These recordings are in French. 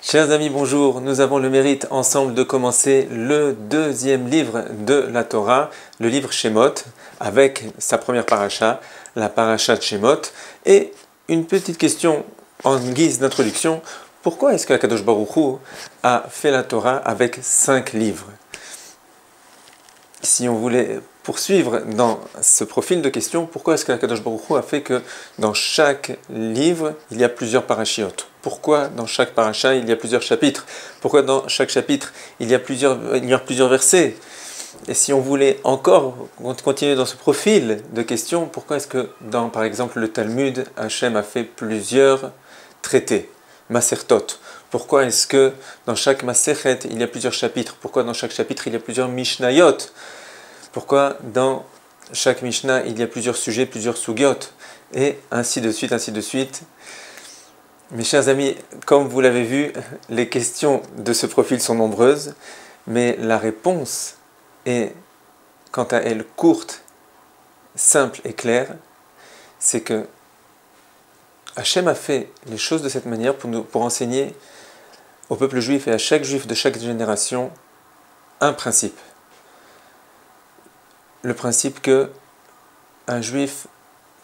Chers amis, bonjour. Nous avons le mérite ensemble de commencer le deuxième livre de la Torah, le livre Shemot, avec sa première paracha, la paracha de Shemot. Et une petite question en guise d'introduction, pourquoi est-ce que Akadosh Baruch Hu a fait la Torah avec 5 livres? Si on voulait poursuivre dans ce profil de questions, pourquoi est-ce que Akadosh Baruch Hu a fait que dans chaque livre, il y a plusieurs parachiotes? Pourquoi dans chaque paracha, il y a plusieurs chapitres? Pourquoi dans chaque chapitre, il y a plusieurs versets? Et si on voulait encore continuer dans ce profil de questions, pourquoi est-ce que dans, par exemple, le Talmud, Hachem a fait plusieurs traités, Masertot? Pourquoi est-ce que dans chaque Masechet, il y a plusieurs chapitres? Pourquoi dans chaque chapitre, il y a plusieurs Mishnayot? Pourquoi dans chaque Mishnah, il y a plusieurs sujets, plusieurs sugyot? Et ainsi de suite, ainsi de suite. Mes chers amis, comme vous l'avez vu, les questions de ce profil sont nombreuses, mais la réponse est, quant à elle, courte, simple et claire. C'est que Hachem a fait les choses de cette manière pour enseigner au peuple juif et à chaque juif de chaque génération un principe. Le principe que un juif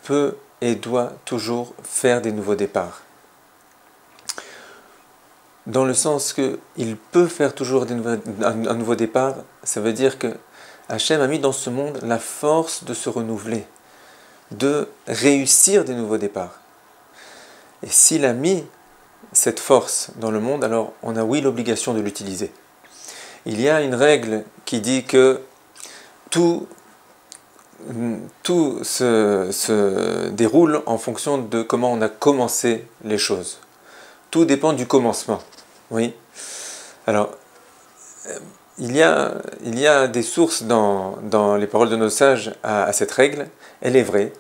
peut et doit toujours faire des nouveaux départs. Dans le sens qu'il peut faire toujours un nouveau départ, ça veut dire que Hachem a mis dans ce monde la force de se renouveler, de réussir des nouveaux départs. Et s'il a mis cette force dans le monde, alors on a oui l'obligation de l'utiliser. Il y a une règle qui dit que tout se déroule en fonction de comment on a commencé les choses. Tout dépend du commencement. Oui. Alors, il y a des sources dans les paroles de nos sages à cette règle. Elle est vraie.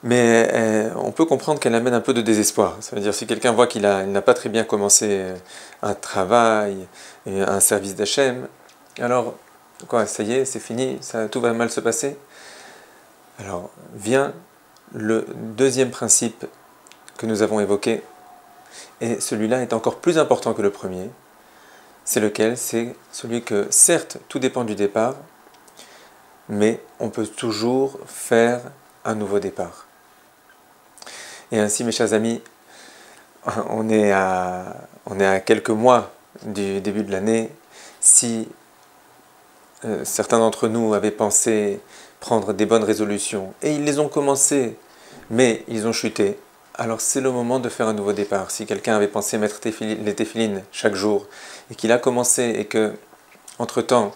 Mais on peut comprendre qu'elle amène un peu de désespoir. Ça veut dire si quelqu'un voit qu'il n'a pas très bien commencé un travail, un service d'Hachem, alors quoi, ça y est, c'est fini, tout va mal se passer. Alors vient le deuxième principe que nous avons évoqué, et celui-là est encore plus important que le premier. C'est lequel? C'est celui que, certes, tout dépend du départ, mais on peut toujours faire un nouveau départ. Et ainsi, mes chers amis, on est à quelques mois du début de l'année. Si certains d'entre nous avaient pensé prendre des bonnes résolutions, et ils les ont commencées, mais ils ont chuté, alors c'est le moment de faire un nouveau départ. Si quelqu'un avait pensé mettre les téphilines chaque jour, et qu'il a commencé, et que, entre-temps,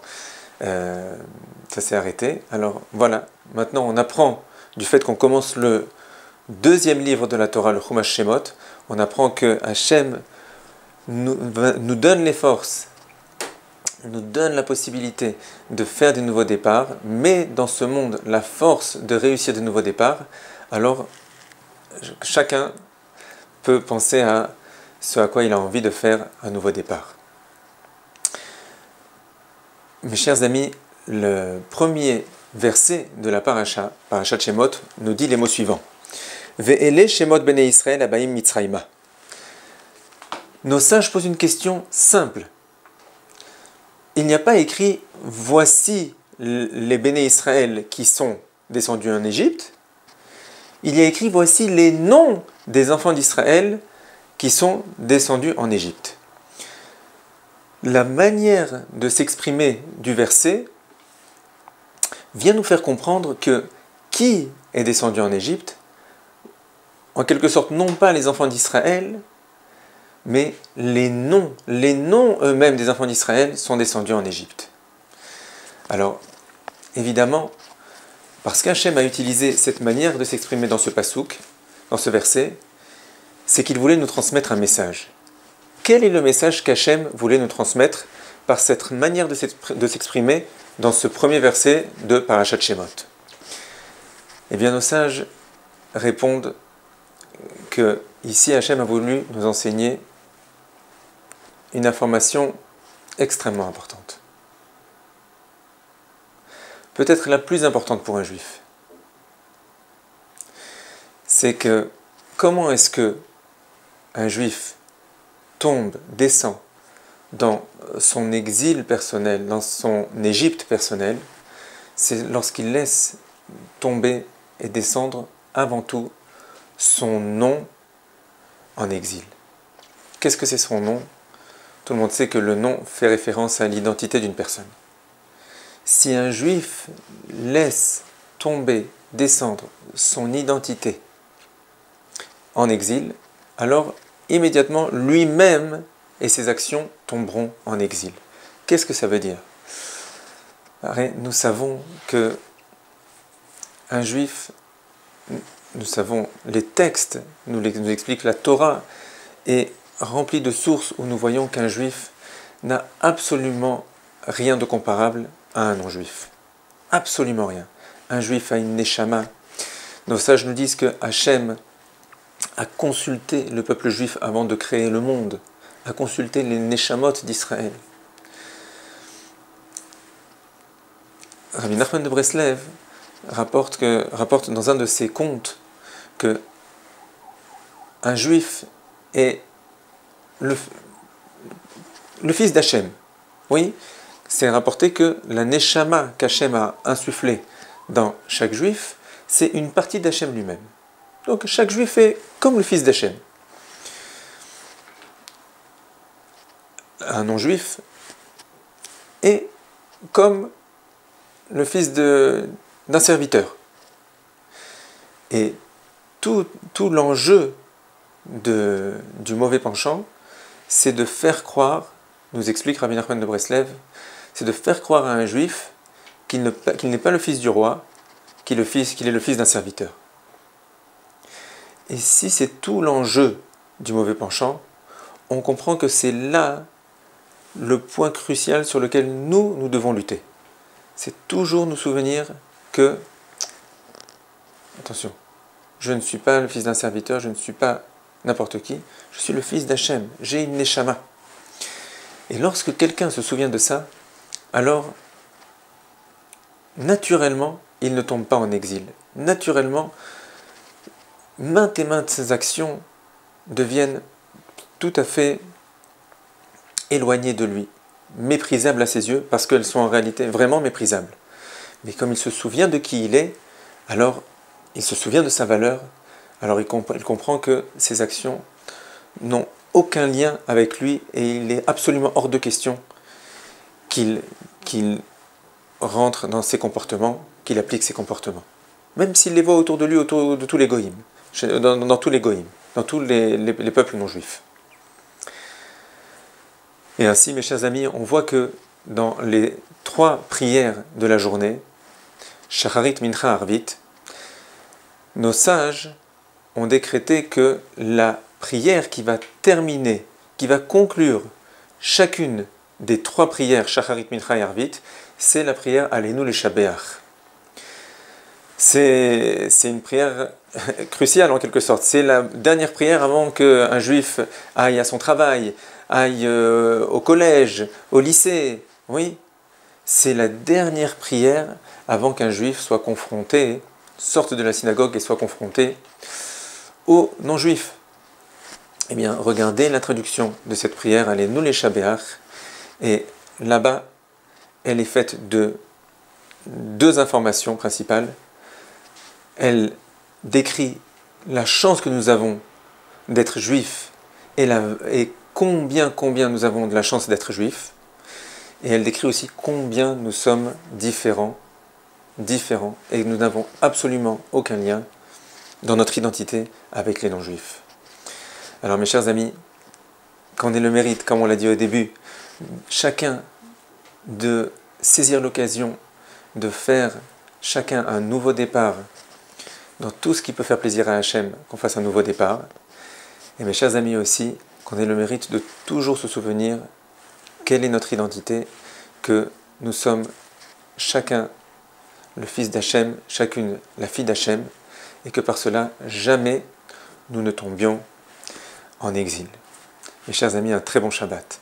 ça s'est arrêté, alors voilà, maintenant on apprend du fait qu'on commence le deuxième livre de la Torah, le Chumash Shemot, on apprend que Hachem nous donne les forces, nous donne la possibilité de faire des nouveaux départs, mais dans ce monde, la force de réussir des nouveaux départs, alors chacun peut penser à ce à quoi il a envie de faire un nouveau départ. Mes chers amis, le premier verset de la paracha de Shemot, nous dit les mots suivants. Ve'ele Shemot Bnei Israël abayim Mitzrayma. Nos sages posent une question simple. Il n'y a pas écrit « Voici les Béné Israël qui sont descendus en Égypte ». Il y a écrit « Voici les noms des enfants d'Israël qui sont descendus en Égypte ». La manière de s'exprimer du verset vient nous faire comprendre que qui est descendu en Égypte, en quelque sorte non pas les enfants d'Israël, mais les noms eux-mêmes des enfants d'Israël sont descendus en Égypte. Alors, évidemment, parce qu'Hachem a utilisé cette manière de s'exprimer dans ce pasouk, dans ce verset, c'est qu'il voulait nous transmettre un message. Quel est le message qu'Hachem voulait nous transmettre par cette manière de s'exprimer dans ce premier verset de Parashat Shemot? Eh bien, nos sages répondent que ici Hachem a voulu nous enseigner une information extrêmement importante. Peut-être la plus importante pour un juif. C'est que comment est-ce que un juif tombe, descend dans son exil personnel, dans son Égypte personnelle, c'est lorsqu'il laisse tomber et descendre avant tout son nom en exil. Qu'est-ce que c'est son nom? Tout le monde sait que le nom fait référence à l'identité d'une personne. Si un juif laisse tomber, descendre son identité en exil, alors immédiatement lui-même et ses actions tomberont en exil. Qu'est-ce que ça veut dire? Nous savons que un juif, nous savons les textes, nous explique la Torah, est remplie de sources où nous voyons qu'un juif n'a absolument rien de comparable à un non-juif. Absolument rien. Un juif a une neshama. Nos sages nous disent que Hachem a consulté le peuple juif avant de créer le monde, a consulté les neshamot d'Israël. Rabbi Nachman de Breslev rapporte dans un de ses contes que un juif est le fils d'Hachem. Oui, c'est rapporté que la neshama qu'Hachem a insufflée dans chaque juif, c'est une partie d'Hachem lui-même. Donc chaque juif est comme le fils d'Hachem. Un non-juif est comme le fils d'un serviteur. Et tout l'enjeu du mauvais penchant, c'est de faire croire, nous explique Rabbi Nachman de Breslev, c'est de faire croire à un juif qu'il n'est pas le fils du roi, qu'il est le fils d'un serviteur. Et si c'est tout l'enjeu du mauvais penchant, on comprend que c'est là le point crucial sur lequel nous devons lutter. C'est toujours nous souvenir que, attention, je ne suis pas le fils d'un serviteur, je ne suis pas n'importe qui, je suis le fils d'Hachem, j'ai une neshama. Et lorsque quelqu'un se souvient de ça, alors, naturellement, il ne tombe pas en exil. Naturellement, maintes et maintes ses actions deviennent tout à fait éloignées de lui, méprisables à ses yeux, parce qu'elles sont en réalité vraiment méprisables. Mais comme il se souvient de qui il est, alors il se souvient de sa valeur, alors il comprend que ses actions n'ont aucun lien avec lui et il est absolument hors de question qu'il rentre dans ses comportements, qu'il applique ses comportements. Même s'il les voit autour de lui, autour de tous les goïms, dans tous les goïms, dans tous les peuples non juifs. Et ainsi, mes chers amis, on voit que dans les 3 prières de la journée, Shacharit, Mincha, Arvit, nos sages ont décrété que la prière qui va terminer, qui va conclure chacune des 3 prières, Shacharit, Mincha et Arvit, c'est la prière Aleinu Leshabeach. C'est une prière cruciale en quelque sorte. C'est la dernière prière avant qu'un juif aille à son travail, aille au collège, au lycée. Oui, c'est la dernière prière avant qu'un juif soit confronté, sorte de la synagogue et soit confronté aux non-juifs. Eh bien, regardez l'introduction de cette prière, Aleinu Leshabeach, et là-bas, elle est faite de 2 informations principales. Elle décrit la chance que nous avons d'être juifs et combien nous avons de la chance d'être juifs. Et elle décrit aussi combien nous sommes différents et nous n'avons absolument aucun lien dans notre identité avec les non-juifs. Alors mes chers amis, qu'on ait le mérite, comme on l'a dit au début, chacun de saisir l'occasion de faire chacun un nouveau départ dans tout ce qui peut faire plaisir à Hachem, qu'on fasse un nouveau départ. Et mes chers amis aussi, qu'on ait le mérite de toujours se souvenir quelle est notre identité, que nous sommes chacun le fils d'Hachem, chacune la fille d'Hachem, et que par cela, jamais nous ne tombions en exil. Mes chers amis, un très bon Shabbat.